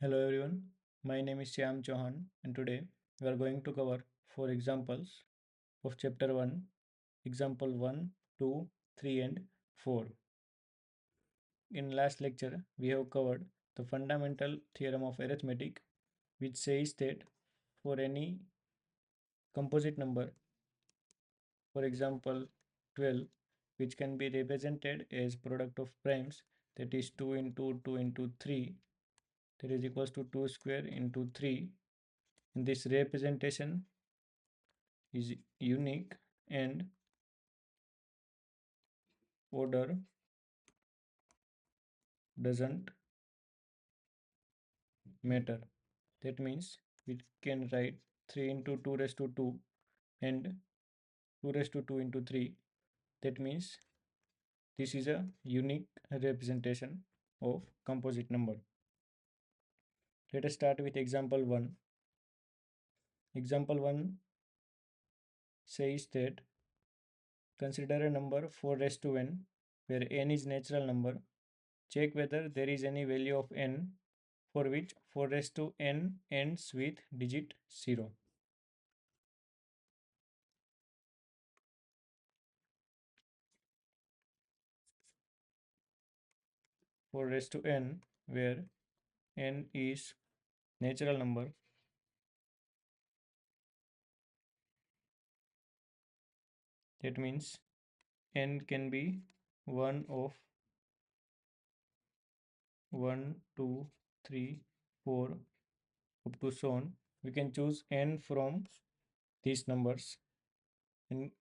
Hello everyone, my name is Shyam Chauhan and today we are going to cover 4 examples of chapter 1, example 1, 2, 3 and 4. In last lecture, we have covered the fundamental theorem of arithmetic which says that for any composite number, for example 12, which can be represented as product of primes, that is 2 into 2 into 3, that is equals to 2 square into 3. In this representation is unique and order doesn't matter. That means we can write 3 into 2 raised to 2 and 2 raised to 2 into 3. That means this is a unique representation of composite number. Let us start with example 1. Example 1 says that consider a number 4 raised to n where n is natural number. Check whether there is any value of n for which 4 raised to n ends with digit 0. 4 raised to n where n is natural number. That means n can be 1 of 1, 2, 3, 4 up to so on. We can choose n from these numbers. And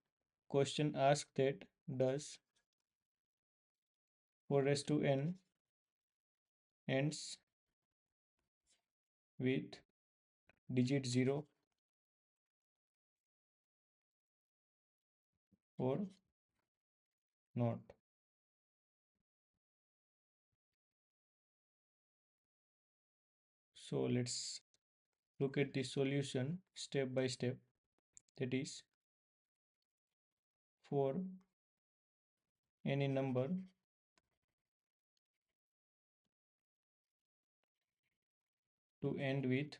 question asks that does 4 raised to n ends with digit 0 or not. So let's look at the solution step by step. That is for any number to end with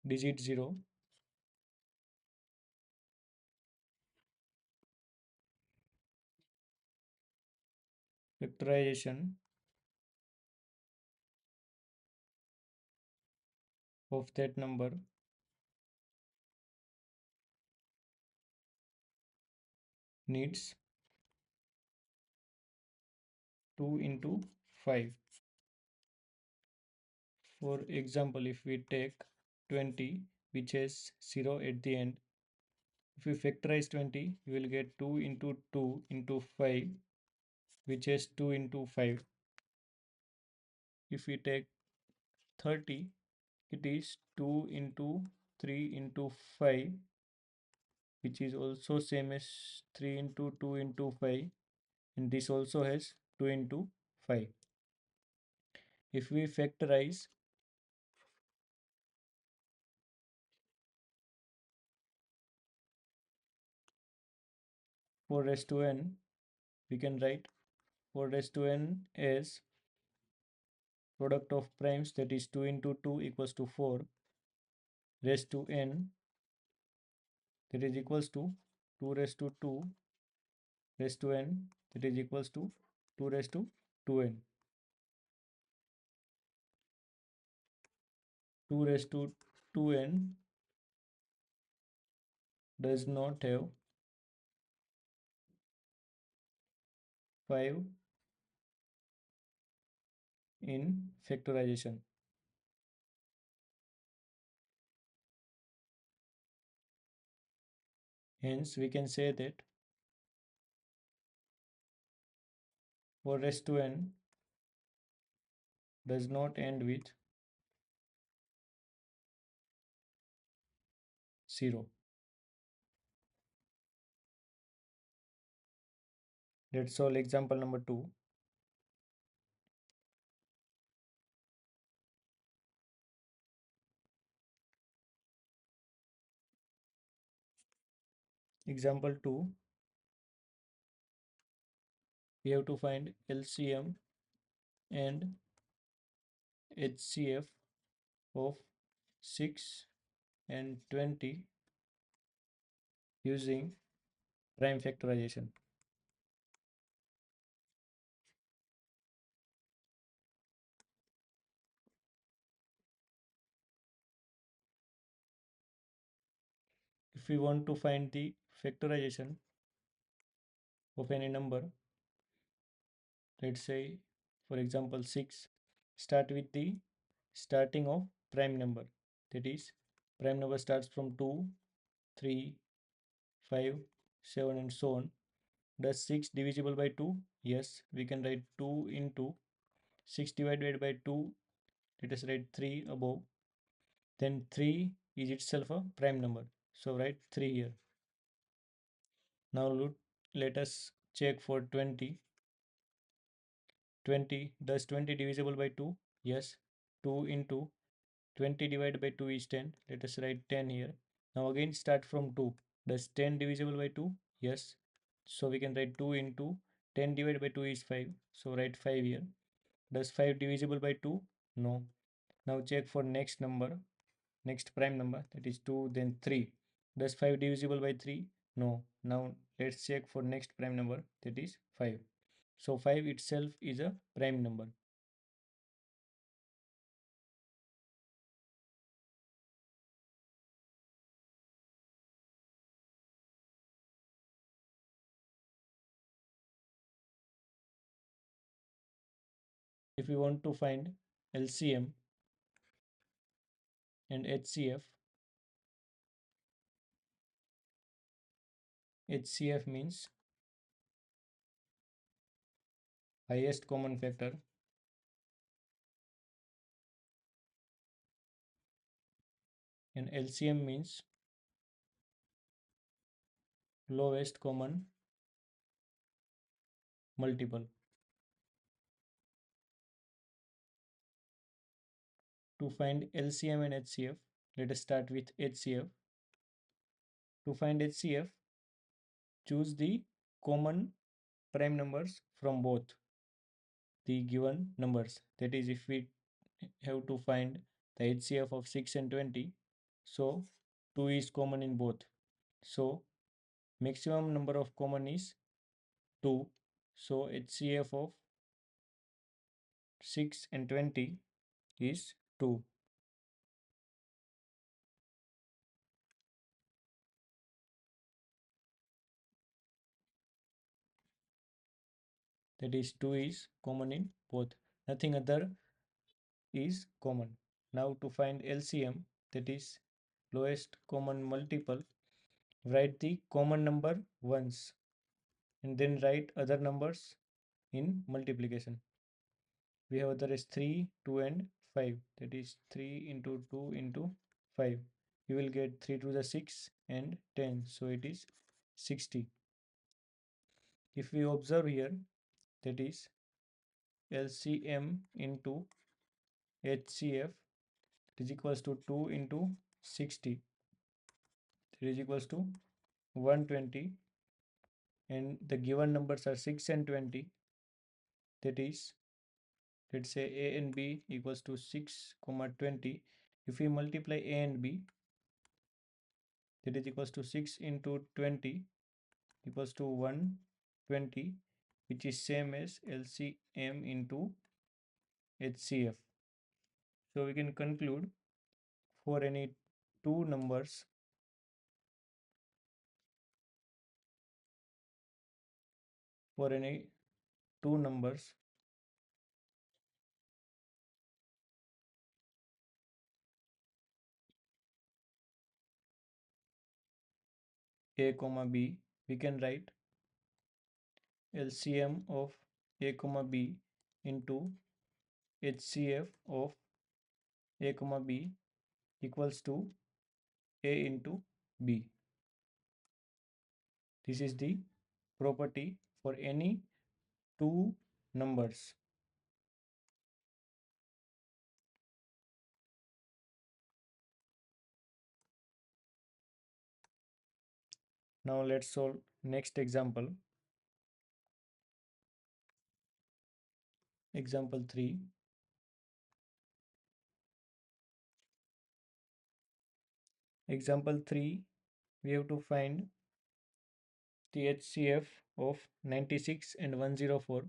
digit 0, factorization of that number needs 2 into 5. For example, if we take 20 which has 0 at the end, if we factorize 20, we will get 2 into 2 into 5 which has 2 into 5. If we take 30, it is 2 into 3 into 5 which is also same as 3 into 2 into 5, and this also has 2 into 5. If we factorize 4 raised to n, we can write 4 raised to n as product of primes, that is 2 into 2 equals to 4 raised to n, that is equals to 2 raised to 2 raised to n, that is equals to 2 raised to 2n. 2 raised to 2n does not have 5 in factorization. Hence, we can say that 4 raised to n does not end with 0. Let's solve example number 2. Example 2, we have to find LCM and HCF of 6 and 20 using prime factorization. If we want to find the factorization of any number, let's say for example 6, start with the starting of prime number. That is, prime number starts from 2, 3, 5, 7 and so on. Does 6 divisible by 2? Yes, we can write 2 into 6 divided by 2. Let us write 3 above. Then 3 is itself a prime number. So write 3 here. Now look, let us check for 20. 20, does 20 divisible by 2? Yes. 2 into 20 divided by 2 is 10. Let us write 10 here. Now again start from 2. Does 10 divisible by 2? Yes. So we can write 2 into 10 divided by 2 is 5. So write 5 here. Does 5 divisible by 2? No. Now check for next number, next prime number, that is 2, then 3. Does 5 divisible by 3? No. Now let's check for next prime number, that is 5. So 5 itself is a prime number. If we want to find LCM and HCF, HCF means highest common factor, and LCM means lowest common multiple. To find LCM and HCF, let us start with HCF. To find HCF, choose the common prime numbers from both the given numbers. That is, if we have to find the HCF of 6 and 20, so 2 is common in both. So maximum number of common is 2. So HCF of 6 and 20 is 2. That is 2 is common in both. Nothing other is common. Now to find LCM, that is lowest common multiple, write the common number once and then write other numbers in multiplication. We have other is 3, 2 and 5. That is 3 into 2 into 5. You will get 3 to the 6 and 10. So it is 60. If we observe here, that is LCM into HCF is equals to 2 into 60. That is equals to 120, and the given numbers are 6 and 20. That is, let's say a and b equals to 6 comma 20. If we multiply a and b, that is equals to 6 into 20 equals to 120, which is same as LCM into HCF. So we can conclude, for any two numbers, for any two numbers a comma b, we can write LCM of a comma b into HCF of a comma b equals to a into b. This is the property for any two numbers. Now let's solve next example. Example 3. Example 3, we have to find the HCF of 96 and 104.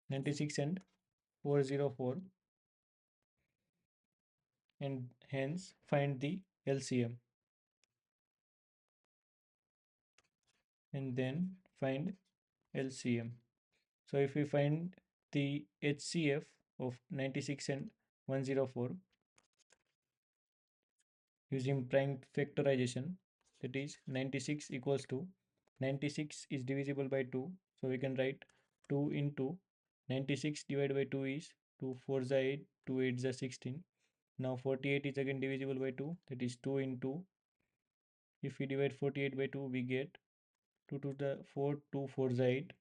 96 and 404, and hence find the LCM, and then find LCM. So if we find the HCF of 96 and 104 using prime factorization, that is 96 equals to 96 is divisible by 2, so we can write 2 into 96 divided by 2 is 2 4 is 8, 2 8 is 16. Now 48 is again divisible by 2, that is 2 into, if we divide 48 by 2 we get 2 to the 4, 2 4 is 8.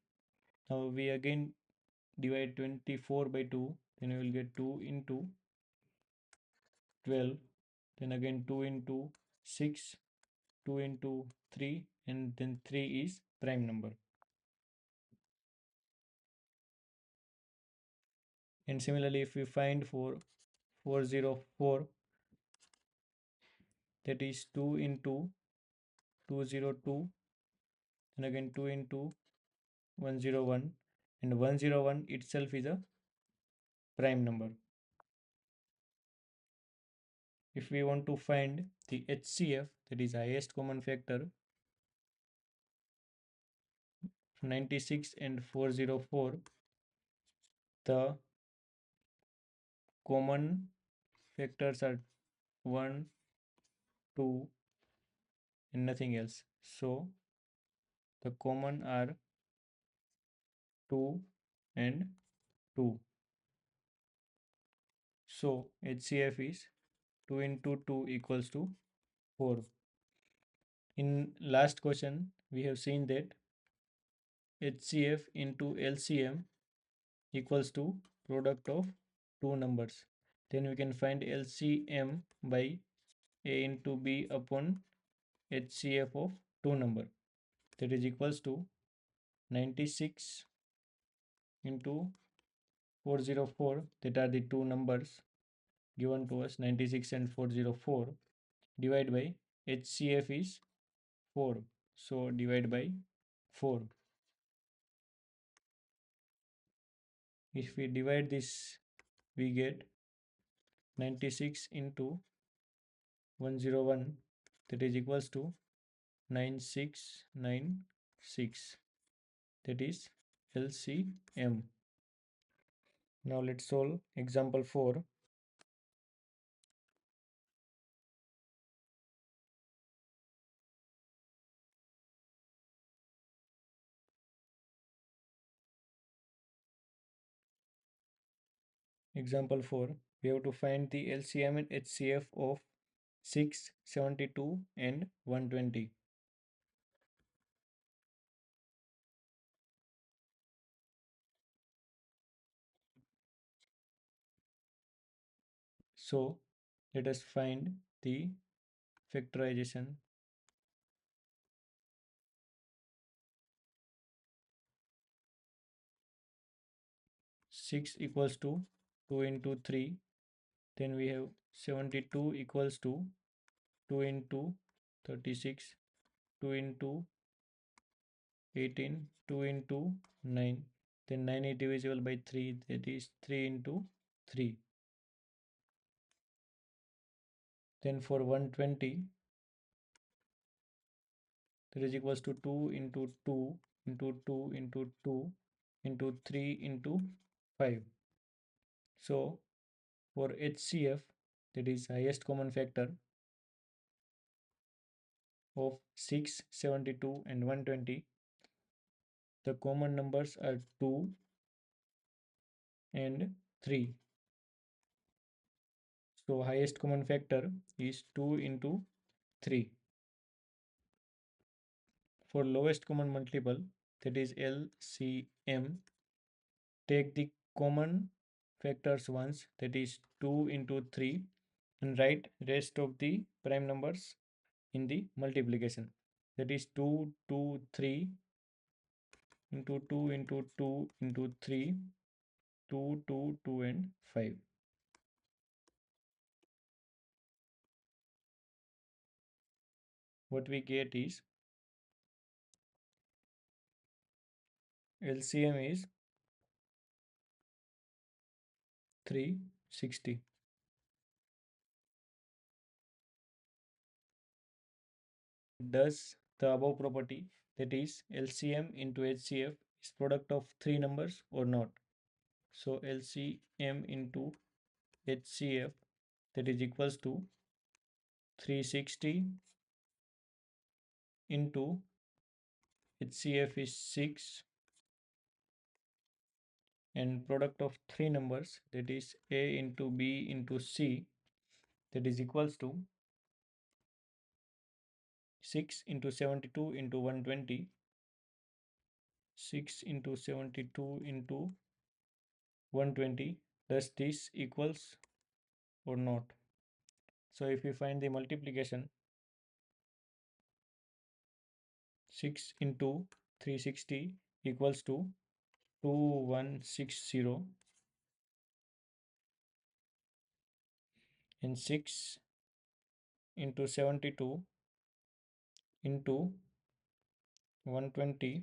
Now we again divide 24 by 2, then we will get 2 into 12, then again 2 into 6, 2 into 3, and then 3 is prime number. And similarly, if we find for 404, that is 2 into 202, and again 2 into 101, and 101 itself is a prime number. If we want to find the HCF, that is highest common factor, 96 and 404, the common factors are 1, 2, and nothing else. So the common are 2 and 2. So HCF is 2 into 2 equals to 4. In last question, we have seen that HCF into LCM equals to product of two numbers. Then we can find LCM by A into B upon HCF of two number. That is equals to 96 into 404. That are the two numbers given to us, 96 and 404, divide by HCF is 4, so divide by 4. If we divide this, we get 96 into 101, that is equals to 9696, that is LCM. Now let's solve example 4. Example 4, we have to find the LCM and HCF of 6, 72 and 120. So let us find the factorization. 6 equals to 2 into 3, then we have 72 equals to 2 into 36, 2 into 18, 2 into 9, then 9 is divisible by 3, that is 3 into 3. Then for 120, that is equals to 2 into 2 into 2 into 2 into 3 into 5. So for HCF, that is highest common factor of 6, 72 and 120, the common numbers are 2 and 3. So highest common factor is 2 into 3. For lowest common multiple, that is LCM, take the common factors once, that is 2 into 3, and write rest of the prime numbers in the multiplication. That is 2, 2, 3 into 2 into 2 into 3 2, 2, 2 and 5. What we get is LCM is 360. Does the above property, that is LCM into HCF, is product of three numbers or not? So LCM into HCF, that is equals to 360 into HCF is 6, and product of three numbers, that is A into B into C, that is equals to 6 into 72 into 120, 6 into 72 into 120. Does this equals or not? So if we find the multiplication, 6 into 360 equals to 2160, and 6 into 72 into 120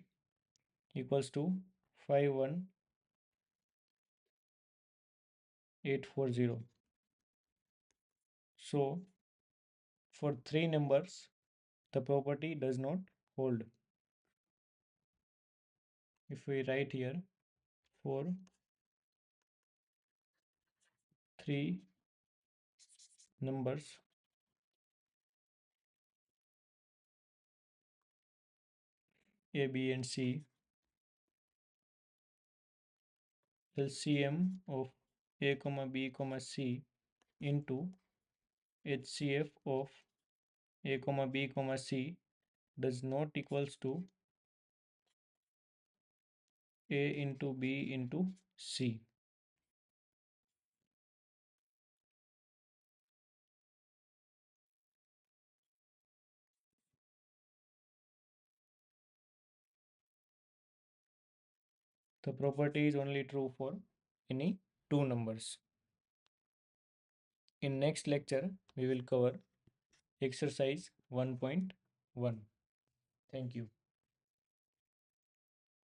equals to 51840. So for three numbers, the property does not hold. If we write here, for three numbers, A, B and C, LCM of A, B, C into HCF of A, B, C does not equals to A into B into C. The property is only true for any two numbers. In next lecture, we will cover exercise 1.1. Thank you.